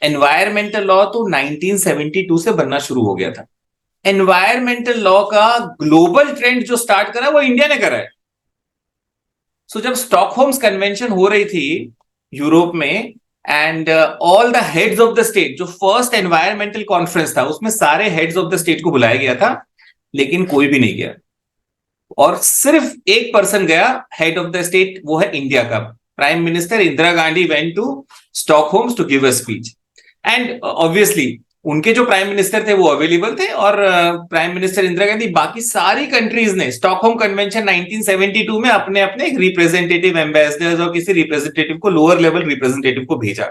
Environmental law तो 1972 से बनना शुरू हो गया था। एनवायरमेंटल लॉ का ग्लोबल ट्रेंड जो स्टार्ट करा वो इंडिया ने करा है। सो जब स्टॉकहोम्स कन्वेंशन हो रही थी यूरोप में, and all the heads of the state, जो फर्स्ट एनवायरमेंटल कॉन्फ्रेंस था उसमें सारे हेड्स ऑफ द स्टेट को बुलाया गया था, लेकिन कोई भी नहीं गया। और सिर्फ एक पर्सन गया हेड ऑफ द स्टेट, वो है इंडिया का prime minister Indira Gandhi went to Stockholms to give a speech. And obviously उनके जो प्राइम मिनिस्टर थे वो अवेलेबल थे, और प्राइम मिनिस्टर इंदिरा गांधी, बाकी सारी कंट्रीज ने स्टॉकहोम कन्वेंशन 1972 में अपने अपने एक रिप्रेजेंटेटिव, एम्बेसडर्स और किसी रिप्रेजेंटेटिव को, लोअर लेवल रिप्रेजेंटेटिव को भेजा।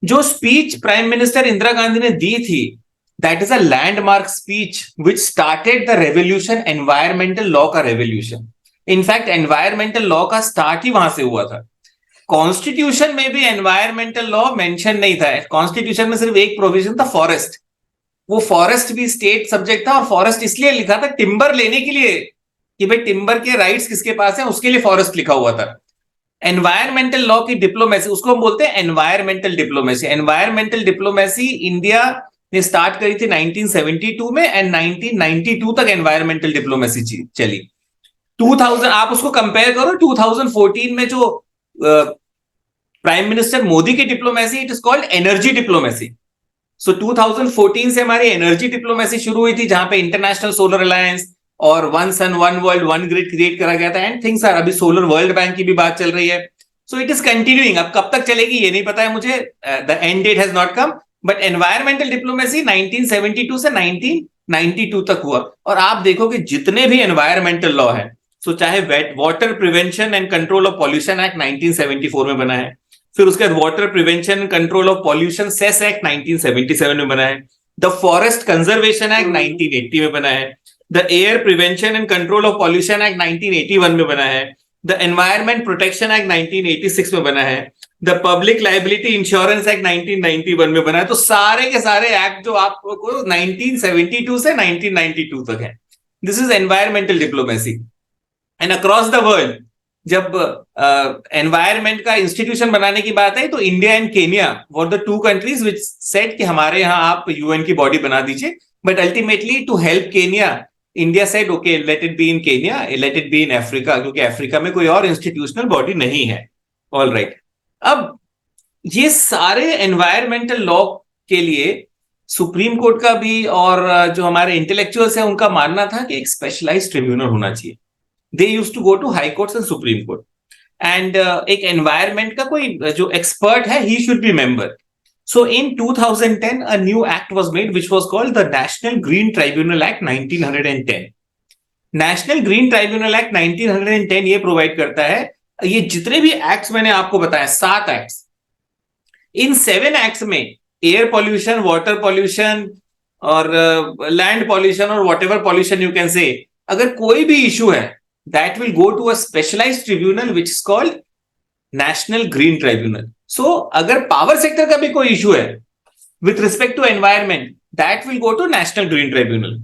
जो speech prime minister Indira Gandhi ने दी थी, that is a landmark speech which started the revolution, environmental law का रेवोल्यूशन। इनफैक्ट एनवायरमेंटल लॉ का स्टार्ट ही वहां से हुआ था। कॉन्स्टिट्यूशन में भी एनवायरमेंटल लॉ मेंशन नहीं था। कॉन्स्टिट्यूशन में सिर्फ एक प्रोविजन था, फॉरेस्ट। वो फॉरेस्ट भी स्टेट सब्जेक्ट था, और फॉरेस्ट इसलिए लिखा था टिम्बर लेने के लिए, कि भाई टिम्बर के राइट्स किसके पास है, उसके लिए फॉरेस्ट लिखा हुआ था। एनवायरमेंटल लॉ की डिप्लोमेसी, उसको हम बोलते हैं environmental diplomacy. Environmental diplomacy India ने स्टार्ट करी थी 1972 में, एंड 1992 तक एनवायरमेंटल डिप्लोमेसी चली। 2000, आप उसको कंपेयर करो 2014 में जो प्राइम मिनिस्टर मोदी की diplomacy, it is called energy diplomacy. So 2014 से हमारी एनर्जी डिप्लोमेसी शुरू हुई थी, जहां पे इंटरनेशनल सोलर अलायंस और one sun one world one grid create करा गया था, एंड थिंग्स आर, अभी सोलर वर्ल्ड बैंक की भी बात चल रही है। So it is continuing. अब कब तक चलेगी ये नहीं पता है मुझे, the end date has not come, but environmental diplomacy 1972 से 1992 तक हुआ। और आप देखो कि जितने भी एनवायरमेंटल लॉ है, सो चाहे water prevention and control of pollution act 1974 में बना है, फिर उसके बाद water prevention control of pollution cess act 1977 में बना है, द फॉरेस्ट कंजर्वेशन एक्ट 1980 में बना है, the air prevention and control of pollution act 1981 में बना है, द एनवायरमेंट प्रोटेक्शन एक्ट 1986 में बना है, the public liability insurance act 1991 में बना है। तो सारे के सारे एक्ट जो आपको 1972 से 1992 तक है। This is environmental diplomacy. And across the world जब एनवायरमेंट का इंस्टीट्यूशन बनाने की बात है, तो India and Kenya were the two countries which said कि हमारे यहाँ आप यूएन की बॉडी बना दीजिए। But ultimately to help Kenya, India said okay, let it be in Kenya, let it be in Africa, क्योंकि अफ्रीका में कोई और इंस्टीट्यूशनल बॉडी नहीं है। All right. अब ये सारे एनवायरमेंटल लॉ के लिए सुप्रीम कोर्ट का भी, और जो हमारे इंटेलेक्चुअल्स हैं उनका मानना था कि एक स्पेशलाइज्ड ट्रिब्यूनल होना चाहिए। They used to go to high courts and supreme court, and एक environment का कोई जो expert है, he should be member. So in 2010 a new act was made which was called the National Green Tribunal Act 1910. National Green Tribunal Act 1910 ये provide करता है, ये जितने भी एक्ट्स मैंने आपको बताया, 7 एक्ट्स, इन 7 एक्ट्स में एयर पॉल्यूशन, वाटर पॉल्यूशन और लैंड पॉल्यूशन और what ever pollution you can say, अगर कोई भी इशू है, that will go to a specialized tribunal which is called National Green Tribunal. So अगर पावर सेक्टर का भी कोई इशू है with respect to environment, that will go to National Green Tribunal.